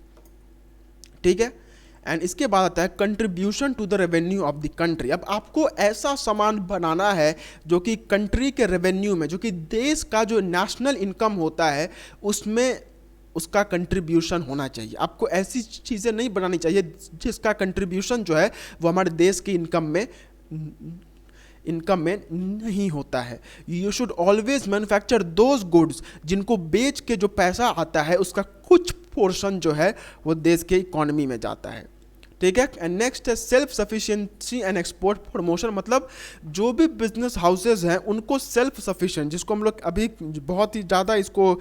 ठीक है। एंड इसके बाद आता है contribution to the revenue of the country. अब आपको ऐसा सामान बनाना है जो कि कंट्री के रेवेन्यू में, जो कि देश का जो नेशनल इनकम होता है उसमें उसका कंट्रीब्यूशन होना चाहिए। आपको ऐसी चीज़ें नहीं बनानी चाहिए जिसका कंट्रीब्यूशन जो है वो हमारे देश की इनकम में नहीं होता है। You should always manufacture those goods जिनको बेच के जो पैसा आता है उसका कुछ पोर्शन जो है वो देश के इकोनॉमी में जाता है, ठीक है। एंड नेक्स्ट है self sufficiency and export promotion. मतलब जो भी बिजनेस हाउसेज हैं उनको सेल्फ सफिशिएंट, जिसको हम लोग अभी बहुत ही ज़्यादा इसको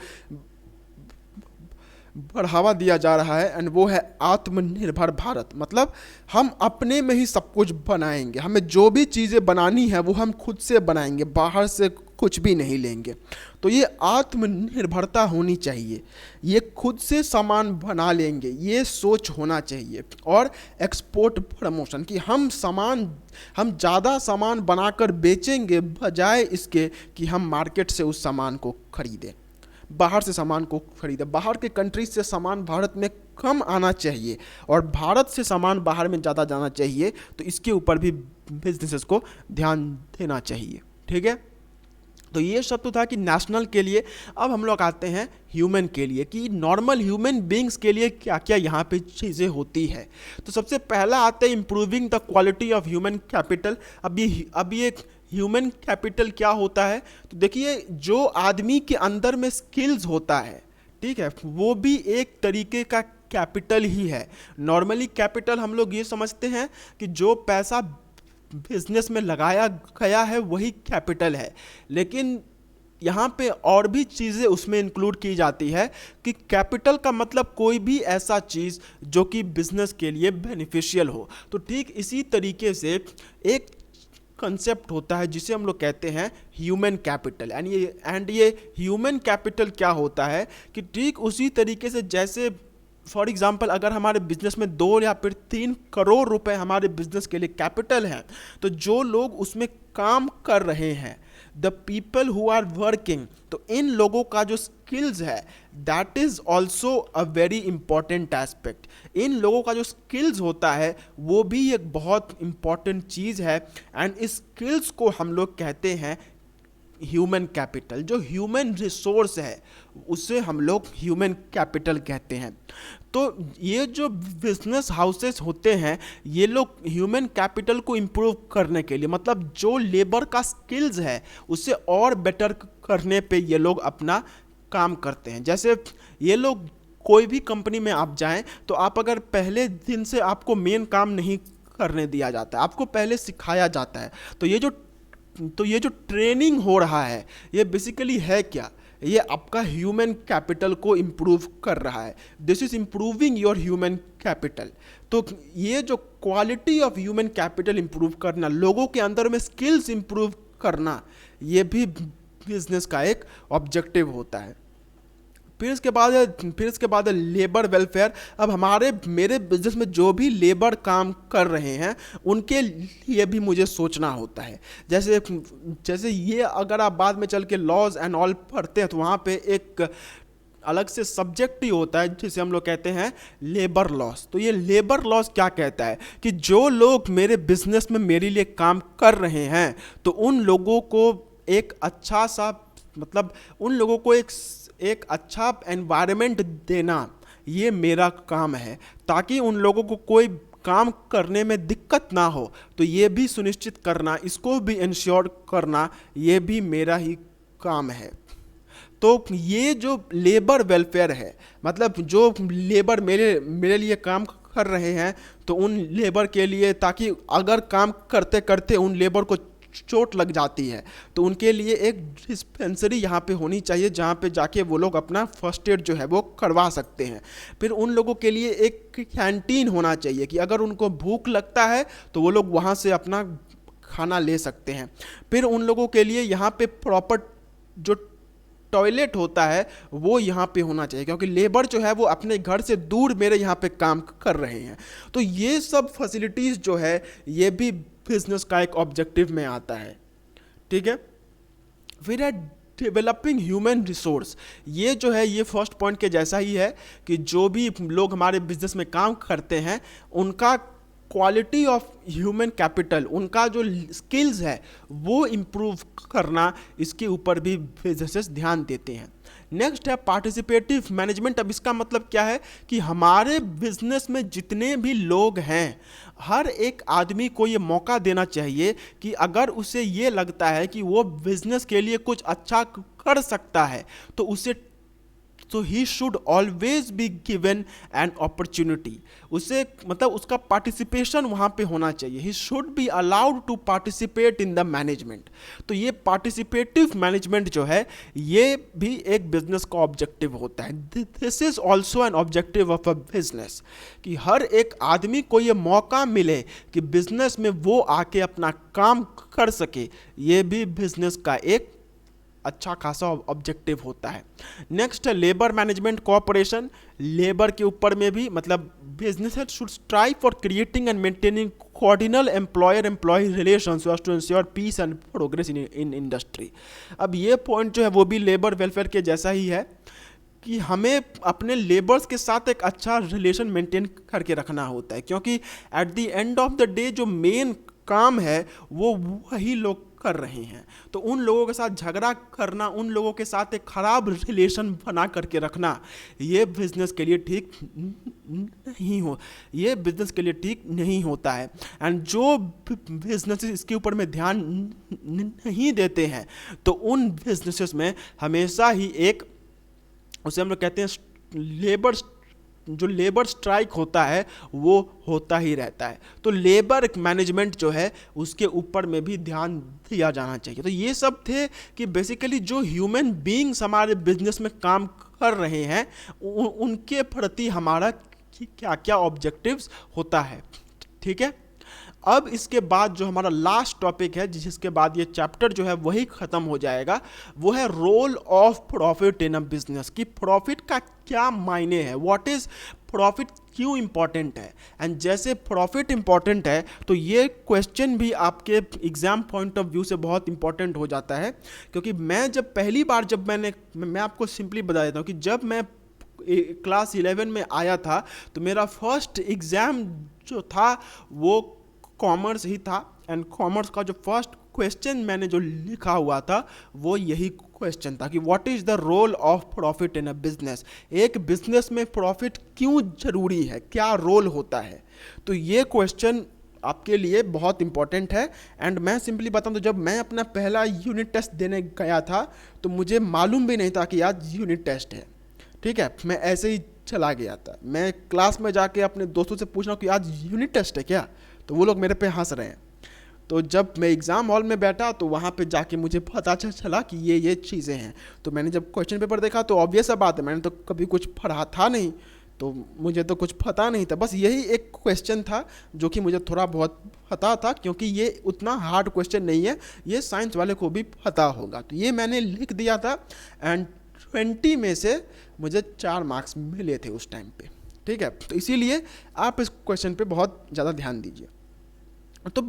बढ़ावा दिया जा रहा है, एंड वो है आत्मनिर्भर भारत। मतलब हम अपने में ही सब कुछ बनाएंगे, हमें जो भी चीज़ें बनानी है वो हम खुद से बनाएंगे, बाहर से कुछ भी नहीं लेंगे। तो ये आत्मनिर्भरता होनी चाहिए, ये खुद से सामान बना लेंगे, ये सोच होना चाहिए। और एक्सपोर्ट प्रमोशन कि हम ज़्यादा सामान बनाकर बेचेंगे बजाय इसके कि हम मार्केट से उस सामान को खरीदें, बाहर से सामान को खरीदें। बाहर के कंट्रीज से सामान भारत में कम आना चाहिए और भारत से सामान बाहर में ज़्यादा जाना चाहिए। तो इसके ऊपर भी बिजनेसेस को ध्यान देना चाहिए, ठीक है। तो ये सब तो था कि नेशनल के लिए। अब हम लोग आते हैं ह्यूमन के लिए कि नॉर्मल ह्यूमन बींग्स के लिए क्या क्या यहाँ पे चीज़ें होती है। तो सबसे पहला आता है improving the quality of human capital. अब ये ह्यूमन कैपिटल क्या होता है, तो देखिए जो आदमी के अंदर में स्किल्स होता है, ठीक है, वो भी एक तरीके का कैपिटल ही है। नॉर्मली कैपिटल हम लोग ये समझते हैं कि जो पैसा बिजनेस में लगाया गया है वही कैपिटल है, लेकिन यहाँ पे और भी चीज़ें उसमें इंक्लूड की जाती है कि कैपिटल का मतलब कोई भी ऐसा चीज़ जो कि बिजनेस के लिए बेनिफिशियल हो। तो ठीक इसी तरीके से एक कंसेप्ट होता है जिसे हम लोग कहते हैं ह्यूमन कैपिटल। एंड ये ह्यूमन कैपिटल क्या होता है कि ठीक उसी तरीके से जैसे फॉर एग्जांपल अगर हमारे बिजनेस में 2 या फिर 3 करोड़ रुपए हमारे बिजनेस के लिए कैपिटल है, तो जो लोग उसमें काम कर रहे हैं, the people who are working, तो इन लोगों का जो स्किल्स है that is also a very important aspect. इन लोगों का जो स्किल्स होता है वो भी एक बहुत इंपॉर्टेंट चीज़ है। एंड इस स्किल्स को हम लोग कहते हैं ह्यूमन कैपिटल। जो ह्यूमन रिसोर्स है उसे हम लोग ह्यूमन कैपिटल कहते हैं। तो ये जो बिजनेस हाउसेस होते हैं ये लोग ह्यूमन कैपिटल को इम्प्रूव करने के लिए, मतलब जो लेबर का स्किल्स है उसे और बेटर करने पे ये लोग अपना काम करते हैं। जैसे ये लोग कोई भी कंपनी में आप जाएं तो आप अगर पहले दिन से आपको मेन काम नहीं करने दिया जाता है, आपको पहले सिखाया जाता है। तो ये जो ट्रेनिंग हो रहा है ये बेसिकली है क्या, ये आपका ह्यूमन कैपिटल को इम्प्रूव कर रहा है। This is improving your human capital. तो ये जो quality of human capital improve करना, लोगों के अंदर में स्किल्स इम्प्रूव करना, ये भी बिजनेस का एक ऑब्जेक्टिव होता है। फिर इसके बाद लेबर वेलफेयर। अब मेरे बिजनेस में जो भी लेबर काम कर रहे हैं उनके लिए भी मुझे सोचना होता है। जैसे ये अगर आप बाद में चल के लॉज एंड ऑल पढ़ते हैं तो वहाँ पे एक अलग से सब्जेक्ट ही होता है जिसे हम लोग कहते हैं लेबर लॉस। तो ये लेबर लॉस क्या कहता है कि जो लोग मेरे बिजनेस में मेरे लिए काम कर रहे हैं तो उन लोगों को एक अच्छा सा मतलब उन लोगों को एक अच्छा एनवायरनमेंट देना, ये मेरा काम है, ताकि उन लोगों को कोई काम करने में दिक्कत ना हो। तो ये भी सुनिश्चित करना, इसको भी इंश्योर करना, ये भी मेरा ही काम है। तो ये जो लेबर वेलफेयर है, मतलब जो लेबर मेरे मेरे लिए काम कर रहे हैं, तो उन लेबर के लिए, ताकि अगर काम करते करते उन लेबर को चोट लग जाती है तो उनके लिए एक डिस्पेंसरी यहाँ पे होनी चाहिए, जहाँ पे जाके वो लोग अपना फर्स्ट एड जो है वो करवा सकते हैं। फिर उन लोगों के लिए एक कैंटीन होना चाहिए कि अगर उनको भूख लगता है तो वो लोग वहाँ से अपना खाना ले सकते हैं। फिर उन लोगों के लिए यहाँ पे प्रॉपर जो टॉयलेट होता है वो यहाँ पे होना चाहिए, क्योंकि लेबर जो है वो अपने घर से दूर मेरे यहाँ पे काम कर रहे हैं। तो ये सब फैसिलिटीज़ जो है ये भी बिजनेस का एक ऑब्जेक्टिव में आता है, ठीक है। फिर है डेवलपिंग ह्यूमन रिसोर्स। ये जो है ये फर्स्ट पॉइंट के जैसा ही है कि जो भी लोग हमारे बिजनेस में काम करते हैं उनका क्वालिटी ऑफ ह्यूमन कैपिटल, उनका जो स्किल्स है वो इम्प्रूव करना, इसके ऊपर भी बिजनेसेस ध्यान देते हैं। नेक्स्ट है पार्टिसिपेटिव मैनेजमेंट। अब इसका मतलब क्या है कि हमारे बिजनेस में जितने भी लोग हैं, हर एक आदमी को ये मौका देना चाहिए कि अगर उसे ये लगता है कि वो बिजनेस के लिए कुछ अच्छा कर सकता है तो उसे he should always be given an opportunity. उसे मतलब उसका पार्टिसिपेशन वहाँ पे होना चाहिए। He should be allowed to participate in the management. तो ये पार्टिसिपेटिव मैनेजमेंट जो है ये भी एक बिजनेस का ऑब्जेक्टिव होता है। This is also an objective of a business कि हर एक आदमी को ये मौका मिले कि बिजनेस में वो आके अपना काम कर सके। ये भी बिजनेस का एक अच्छा खासा ऑब्जेक्टिव होता है। नेक्स्ट है लेबर मैनेजमेंट कोऑपरेशन। लेबर के ऊपर में भी मतलब businesses should strive for creating and maintaining cordial employer employee relations to ensure peace and progress in industry. अब ये पॉइंट जो है वो भी लेबर वेलफेयर के जैसा ही है कि हमें अपने लेबर्स के साथ एक अच्छा रिलेशन मेंटेन करके रखना होता है, क्योंकि at the end of the day जो मेन काम है वो वही लोग कर रहे हैं। तो उन लोगों के साथ झगड़ा करना, उन लोगों के साथ एक खराब रिलेशन बना करके रखना, ये बिजनेस के लिए ठीक नहीं होता है। एंड जो बिजनेस इसके ऊपर में ध्यान नहीं देते हैं तो उन बिजनेसेस में हमेशा ही एक, उसे हम लोग कहते हैं लेबर स्ट्राइक होता है, वो होता ही रहता है। तो लेबर मैनेजमेंट जो है उसके ऊपर में भी ध्यान दिया जाना चाहिए। तो ये सब थे कि बेसिकली जो ह्यूमन बीइंग्स हमारे बिजनेस में काम कर रहे हैं उनके प्रति हमारा क्या क्या ऑब्जेक्टिव्स होता है, ठीक है। अब इसके बाद जो हमारा लास्ट टॉपिक है, जिसके बाद ये चैप्टर जो है वही ख़त्म हो जाएगा, वो है role of profit in a business. कि प्रॉफिट का क्या मायने है, व्हाट इज़ प्रॉफिट, क्यों इंपॉर्टेंट है। एंड जैसे प्रॉफिट इंपॉर्टेंट है तो ये क्वेश्चन भी आपके एग्जाम पॉइंट ऑफ व्यू से बहुत इंपॉर्टेंट हो जाता है। क्योंकि मैं आपको सिंपली बता देता हूँ कि जब मैं क्लास 11 में आया था तो मेरा फर्स्ट एग्ज़ाम जो था वो कॉमर्स ही था। एंड कॉमर्स का जो फर्स्ट क्वेश्चन मैंने जो लिखा हुआ था वो यही क्वेश्चन था कि what is the role of profit in a business. एक बिजनेस में प्रॉफिट क्यों जरूरी है, क्या रोल होता है। तो ये क्वेश्चन आपके लिए बहुत इंपॉर्टेंट है। एंड मैं सिंपली बताऊं तो जब मैं अपना पहला यूनिट टेस्ट देने गया था तो मुझे मालूम भी नहीं था कि आज यूनिट टेस्ट है, ठीक है। मैं ऐसे ही चला गया था। मैं क्लास में जाके अपने दोस्तों से पूछ रहा हूँ कि आज यूनिट टेस्ट है क्या, तो वो लोग मेरे पे हंस रहे हैं। तो जब मैं एग्ज़ाम हॉल में बैठा तो वहाँ पे जाके मुझे पता चला कि ये चीज़ें हैं। तो मैंने जब क्वेश्चन पेपर देखा तो ऑब्वियस सा बात है, मैंने तो कभी कुछ पढ़ा था नहीं, तो मुझे तो कुछ पता नहीं था। बस यही एक क्वेश्चन था जो कि मुझे थोड़ा बहुत पता था, क्योंकि ये उतना हार्ड क्वेश्चन नहीं है, ये साइंस वाले को भी पता होगा। तो ये मैंने लिख दिया था एंड 20 में से मुझे 4 मार्क्स मिले थे उस टाइम पे, ठीक है। तो इसीलिए आप इस क्वेश्चन पे बहुत ज़्यादा ध्यान दीजिए। तो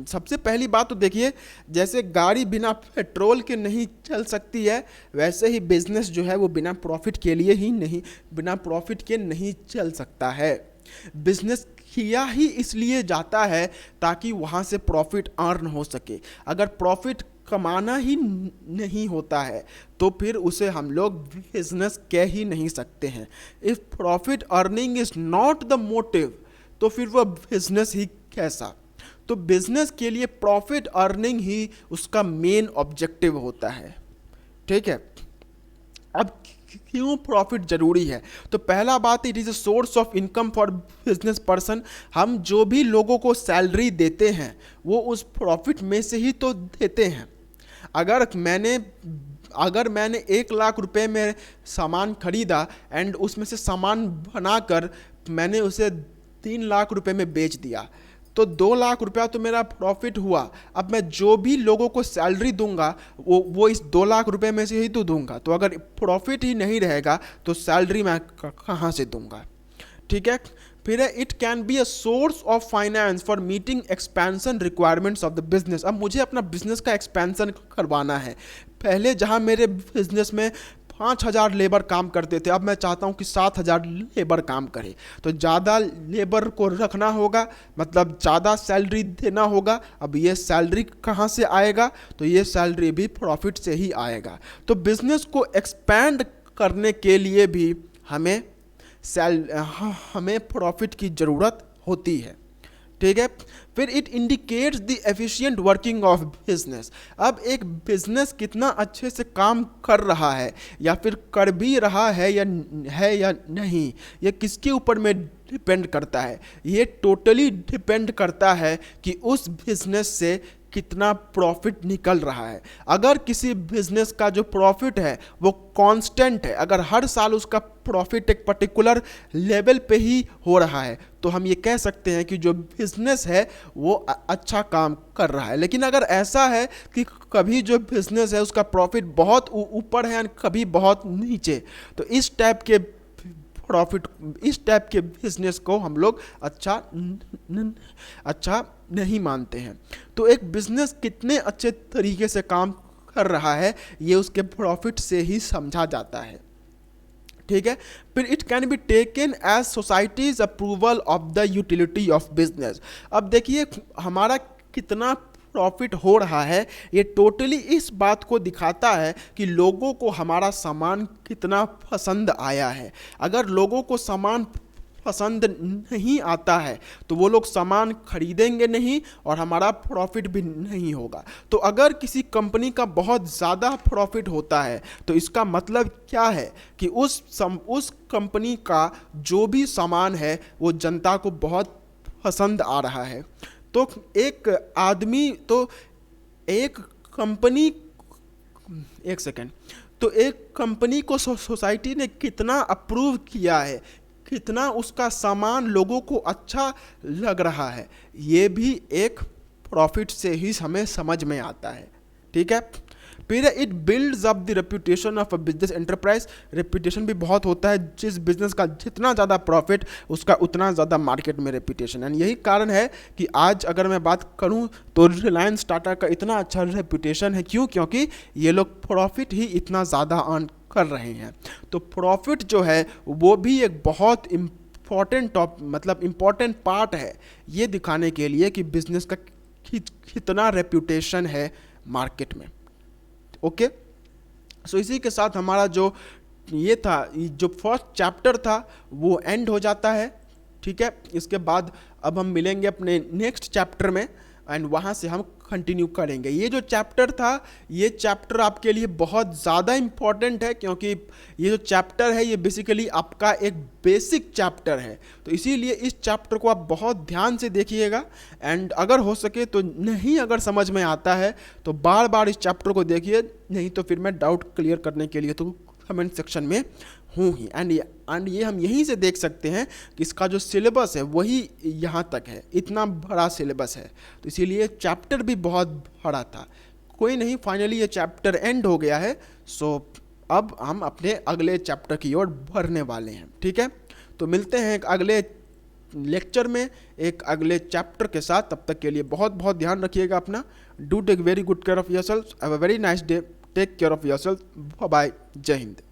सबसे पहली बात तो देखिए, जैसे गाड़ी बिना पेट्रोल के नहीं चल सकती है, वैसे ही बिजनेस जो है वो बिना प्रॉफिट के नहीं चल सकता है। बिजनेस किया ही इसलिए जाता है ताकि वहाँ से प्रॉफिट अर्न हो सके। अगर प्रॉफिट कमाना ही नहीं होता है तो फिर उसे हम लोग बिजनेस कह ही नहीं सकते हैं। If profit earning is not the motive तो फिर वह बिजनेस ही कैसा। तो बिजनेस के लिए प्रॉफिट अर्निंग ही उसका मेन ऑब्जेक्टिव होता है, ठीक है। अब क्यों प्रॉफिट जरूरी है? तो पहला बात, it is a source of income for business person. हम जो भी लोगों को सैलरी देते हैं वो उस प्रॉफिट में से ही तो देते हैं। अगर मैंने 1 लाख रुपए में सामान खरीदा एंड उसमें से सामान बनाकर मैंने उसे 3 लाख रुपए में बेच दिया तो 2 लाख रुपया तो मेरा प्रॉफिट हुआ। अब मैं जो भी लोगों को सैलरी दूंगा वो इस 2 लाख रुपए में से ही तो दूंगा। तो अगर प्रॉफिट ही नहीं रहेगा तो सैलरी मैं कहाँ से दूंगा, ठीक है। फिर है, it can be a source of finance for meeting expansion requirements of the business. अब मुझे अपना बिजनेस का एक्सपेंशन करवाना है। पहले जहाँ मेरे बिजनेस में 5,000 लेबर काम करते थे, अब मैं चाहता हूँ कि 7,000 लेबर काम करे। तो ज़्यादा लेबर को रखना होगा, मतलब ज़्यादा सैलरी देना होगा। अब ये सैलरी कहाँ से आएगा? तो ये सैलरी भी प्रॉफिट से ही आएगा। तो बिजनेस को एक्सपैंड करने के लिए भी हमें प्रॉफिट की ज़रूरत होती है, ठीक है। फिर it indicates the efficient working of business. अब एक बिजनेस कितना अच्छे से काम कर रहा है या फिर कर भी रहा है या नहीं, ये किसके ऊपर में डिपेंड करता है? ये टोटली डिपेंड करता है कि उस बिजनेस से कितना प्रॉफिट निकल रहा है। अगर किसी बिजनेस का जो प्रॉफिट है वो कांस्टेंट है, अगर हर साल उसका प्रॉफिट एक पर्टिकुलर लेवल पे ही हो रहा है तो हम ये कह सकते हैं कि जो बिजनेस है वो अच्छा काम कर रहा है। लेकिन अगर ऐसा है कि कभी जो बिजनेस है उसका प्रॉफिट बहुत ऊपर है और कभी बहुत नीचे, तो इस टाइप के बिजनेस को हम लोग अच्छा नहीं मानते हैं। तो एक बिजनेस कितने अच्छे तरीके से काम कर रहा है ये उसके प्रॉफिट से ही समझा जाता है, ठीक है। फिर it can be taken as society's approval of the utility of business. अब देखिए हमारा कितना प्रॉफिट हो रहा है ये टोटली इस बात को दिखाता है कि लोगों को हमारा सामान कितना पसंद आया है। अगर लोगों को सामान पसंद नहीं आता है तो वो लोग सामान खरीदेंगे नहीं और हमारा प्रॉफिट भी नहीं होगा। तो अगर किसी कंपनी का बहुत ज़्यादा प्रॉफिट होता है तो इसका मतलब क्या है कि उस कंपनी का जो भी सामान है वो जनता को बहुत पसंद आ रहा है। तो एक कंपनी को सोसाइटी ने कितना अप्रूव किया है, कितना उसका सामान लोगों को अच्छा लग रहा है, ये भी एक प्रॉफिट से ही हमें समझ में आता है, ठीक है। फिर it builds up the reputation of a business enterprise. Reputation भी बहुत होता है, जिस बिजनेस का जितना ज़्यादा प्रॉफिट उसका उतना ज़्यादा मार्केट में रेपुटेशन। एंड यही कारण है कि आज अगर मैं बात करूं तो रिलायंस टाटा का इतना अच्छा रेपुटेशन है। क्यों? क्योंकि ये लोग प्रॉफिट ही इतना ज़्यादा अर्न कर रहे हैं। तो प्रॉफिट जो है वो भी एक बहुत इम्पॉर्टेंट पार्ट है ये दिखाने के लिए कि बिजनेस का कितना रेपुटेशन है मार्केट में। ओके, सो इसी के साथ हमारा जो फर्स्ट चैप्टर था वो एंड हो जाता है, ठीक है। इसके बाद अब हम मिलेंगे अपने नेक्स्ट चैप्टर में एंड वहाँ से हम कंटिन्यू करेंगे। ये जो चैप्टर था ये चैप्टर आपके लिए बहुत ज़्यादा इम्पॉर्टेंट है क्योंकि ये जो चैप्टर है ये बेसिकली आपका एक बेसिक चैप्टर है। तो इसीलिए इस चैप्टर को आप बहुत ध्यान से देखिएगा एंड अगर हो सके तो अगर समझ में आता है तो बार बार इस चैप्टर को देखिए, नहीं तो फिर मैं डाउट क्लियर करने के लिए तो कमेंट सेक्शन में हूँ ही। एंड ये हम यहीं से देख सकते हैं कि इसका जो सिलेबस है वही यहाँ तक है, इतना बड़ा सिलेबस है। तो इसीलिए चैप्टर भी बहुत बड़ा था। कोई नहीं, फाइनली ये चैप्टर एंड हो गया है। सो अब हम अपने अगले चैप्टर की ओर बढ़ने वाले हैं, ठीक है। तो मिलते हैं एक अगले लेक्चर में एक अगले चैप्टर के साथ। तब तक के लिए बहुत बहुत ध्यान रखिएगा अपना। Do take very good care of yourself. Have a very nice day. Take care of yourself. Bye. जय हिंद।